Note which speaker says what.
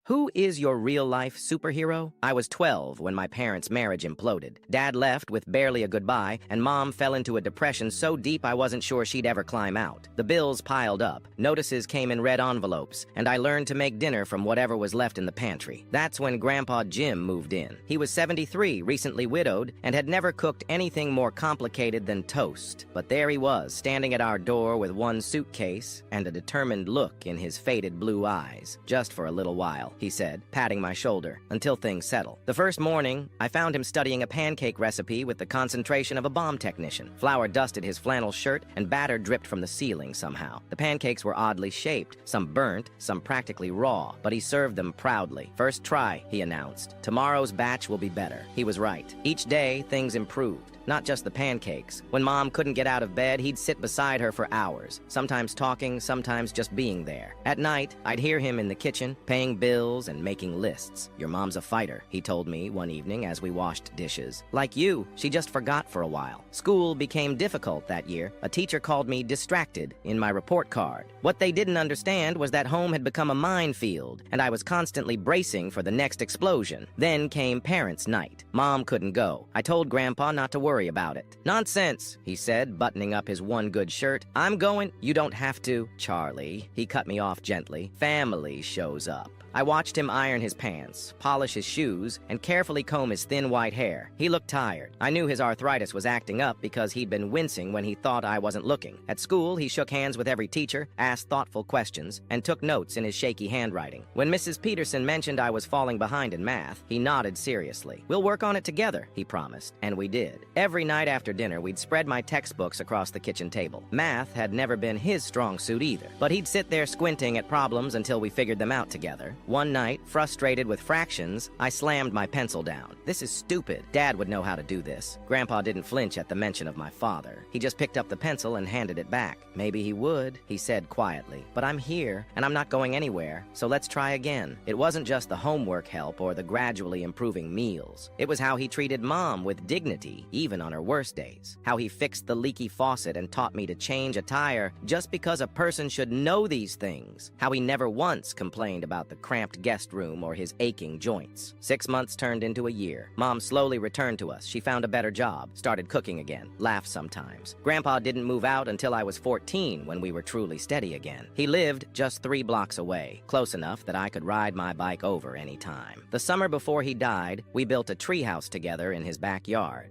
Speaker 1: Who is your real-life superhero? I was 12 when my parents' marriage imploded. Dad left with barely a goodbye, and Mom fell into a depression so deep I wasn't sure she'd ever climb out. The bills piled up, notices came in red envelopes, and I learned to make dinner from whatever was left in the pantry. That's when Grandpa Jim moved in. He was 73, recently widowed, and had never cooked anything more complicated than toast. But there he was, standing at our door with one suitcase and a determined look in his faded blue eyes. Just for a little while, he said, patting my shoulder, until things settle. The first morning, I found him studying a pancake recipe with the concentration of a bomb technician. Flour dusted his flannel shirt, and batter dripped from the ceiling somehow. The pancakes were oddly shaped, some burnt, some practically raw, but he served them proudly. "First try," he announced. "Tomorrow's batch will be better." He was right. Each day, things improved. Not just the pancakes. When Mom couldn't get out of bed, he'd sit beside her for hours, sometimes talking, sometimes just being there. At night, I'd hear him in the kitchen, paying bills and making lists. "Your mom's a fighter," he told me one evening as we washed dishes. "Like you, she just forgot for a while." School became difficult that year. A teacher called me distracted in my report card. What they didn't understand was that home had become a minefield, and I was constantly bracing for the next explosion. Then came parents' night. Mom couldn't go. I told Grandpa not to worry about it. "Nonsense," he said, buttoning up his one good shirt. "I'm going." "You don't have to." "Charlie," he cut me off gently. "Family shows up." I watched him iron his pants, polish his shoes, and carefully comb his thin white hair. He looked tired. I knew his arthritis was acting up because he'd been wincing when he thought I wasn't looking. At school, he shook hands with every teacher, asked thoughtful questions, and took notes in his shaky handwriting. When Mrs. Peterson mentioned I was falling behind in math, he nodded seriously. "We'll work on it together," he promised, and we did. Every night after dinner, we'd spread my textbooks across the kitchen table. Math had never been his strong suit either, but he'd sit there squinting at problems until we figured them out together. One night, frustrated with fractions, I slammed my pencil down. "This is stupid. Dad would know how to do this." Grandpa didn't flinch at the mention of my father. He just picked up the pencil and handed it back. "Maybe he would," he said quietly. "But I'm here, and I'm not going anywhere, so let's try again." It wasn't just the homework help or the gradually improving meals. It was how he treated Mom with dignity, even on her worst days. How he fixed the leaky faucet and taught me to change a tire just because a person should know these things. How he never once complained about the cramped guest room or his aching joints. 6 months turned into a year. Mom slowly returned to us. She found a better job, started cooking again, laughed sometimes. Grandpa didn't move out until I was 14 when we were truly steady again. He lived just 3 blocks away, close enough that I could ride my bike over any time. The summer before he died, we built a treehouse together in his backyard.